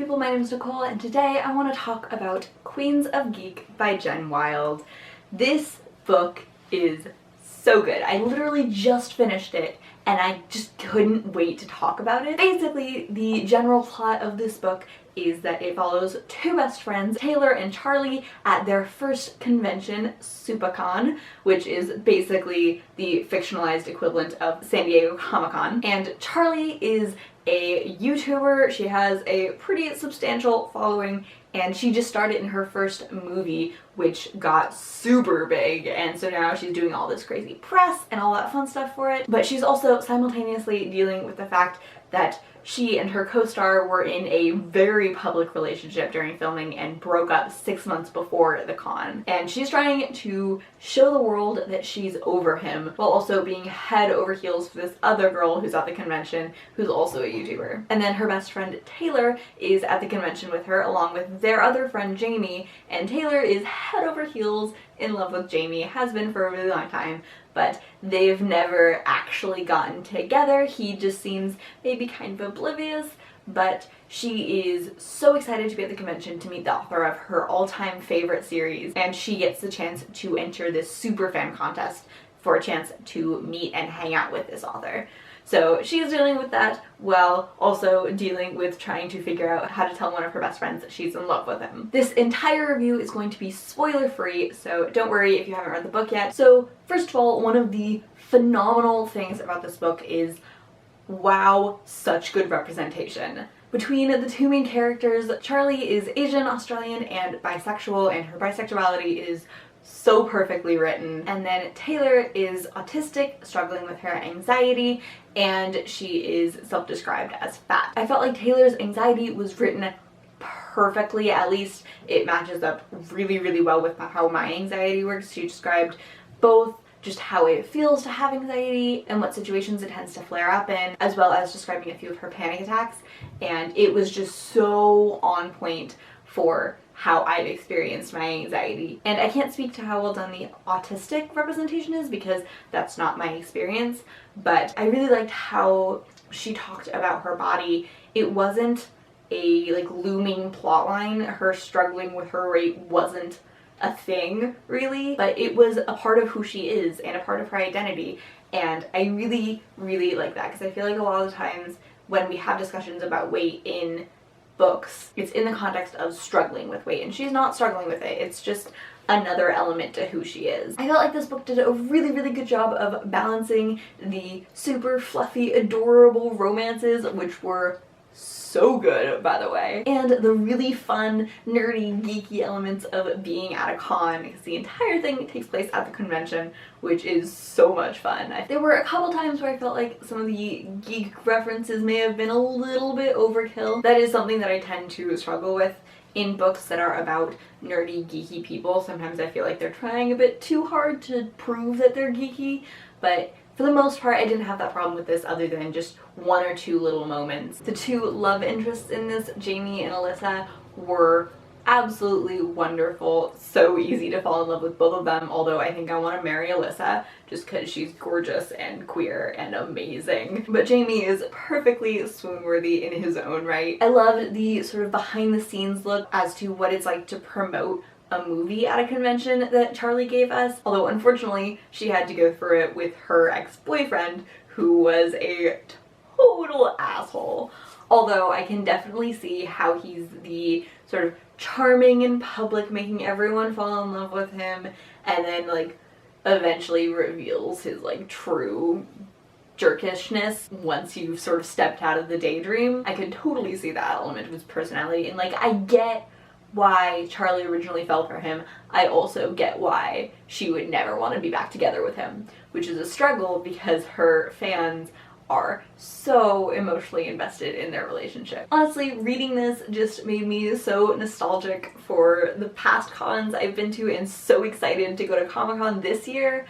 people, my name is Nicole, and today I want to talk about Queens of Geek by Jen Wilde. This book is so good. I literally just finished it and I just couldn't wait to talk about it. Basically, the general plot of this book is that it follows two best friends, Taylor and Charlie, at their first convention, SupaCon, which is basically the fictionalized equivalent of San Diego Comic-Con. And Charlie is a YouTuber. She has a pretty substantial following, and she just started in her first movie, which got super big, and so now she's doing all this crazy press and all that fun stuff for it. But she's also simultaneously dealing with the fact that she and her co-star were in a very public relationship during filming and broke up 6 months before the con. And she's trying to show the world that she's over him while also being head over heels for this other girl who's at the convention who's also a YouTuber. And then her best friend Taylor is at the convention with her along with their other friend Jamie, and Taylor is head over heels in love with Jamie, has been for a really long time, but they've never actually gotten together. He just seems maybe kind of oblivious, but she is so excited to be at the convention to meet the author of her all-time favorite series, and she gets the chance to enter this super fan contest for a chance to meet and hang out with this author. So she's dealing with that while also dealing with trying to figure out how to tell one of her best friends that she's in love with him. This entire review is going to be spoiler free, so don't worry if you haven't read the book yet. So first of all, one of the phenomenal things about this book is, wow, such good representation. Between the two main characters, Charlie is Asian, Australian, and bisexual, and her bisexuality is so perfectly written. And then Taylor is autistic, struggling with her anxiety, and she is self-described as fat. I felt like Taylor's anxiety was written perfectly. At least it matches up really, really well with how my anxiety works. She described both just how it feels to have anxiety and what situations it tends to flare up in, as well as describing a few of her panic attacks, and it was just so on point for how I've experienced my anxiety. And I can't speak to how well done the autistic representation is because that's not my experience, but I really liked how she talked about her body. It wasn't a looming plotline. Her struggling with her weight wasn't a thing really, but it was a part of who she is and a part of her identity. And I really, really like that because I feel like a lot of the times when we have discussions about weight in books, it's in the context of struggling with weight, and she's not struggling with it. It's just another element to who she is. I felt like this book did a really, really good job of balancing the super fluffy, adorable romances, which were so good, by the way, and the really fun, nerdy, geeky elements of being at a con, because the entire thing takes place at the convention, which is so much fun. There were a couple times where I felt like some of the geek references may have been a little bit overkill. That is something that I tend to struggle with in books that are about nerdy, geeky people. Sometimes I feel like they're trying a bit too hard to prove that they're geeky, but for the most part, I didn't have that problem with this other than just one or two little moments. The two love interests in this, Jamie and Alyssa, were absolutely wonderful. So easy to fall in love with both of them, although I think I want to marry Alyssa just because she's gorgeous and queer and amazing. But Jamie is perfectly swoon-worthy in his own right. I loved the sort of behind-the-scenes look as to what it's like to promote a movie at a convention that Charlie gave us, although unfortunately she had to go through it with her ex-boyfriend, who was a total asshole. Although I can definitely see how he's the sort of charming in public, making everyone fall in love with him, and then eventually reveals his true jerkishness once you've sort of stepped out of the daydream. I could totally see that element of his personality, and I get why Charlie originally fell for him. I also get why she would never want to be back together with him, which is a struggle because her fans are so emotionally invested in their relationship. Honestly, reading this just made me so nostalgic for the past cons I've been to and so excited to go to Comic-Con this year.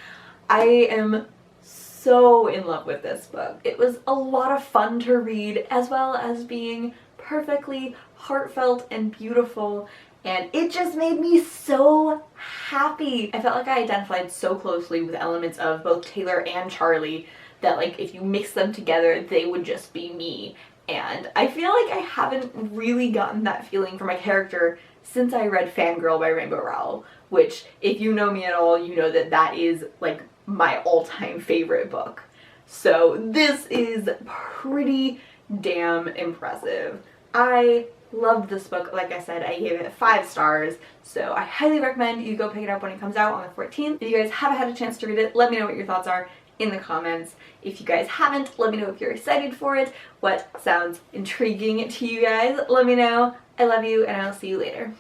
I am so in love with this book. It was a lot of fun to read, as well as being perfectly heartfelt and beautiful, and it just made me so happy. I felt like I identified so closely with elements of both Taylor and Charlie that if you mix them together they would just be me, And I feel like I haven't really gotten that feeling from a character since I read Fangirl by Rainbow Rowell, which, if you know me at all, you know that that is like my all-time favorite book. So this is pretty damn impressive. I loved this book. Like I said, I gave it 5 stars, so I highly recommend you go pick it up when it comes out on the 14th. If you guys haven't had a chance to read it, let me know what your thoughts are in the comments. If you guys haven't, let me know if you're excited for it, what sounds intriguing to you guys. Let me know. I love you, and I'll see you later.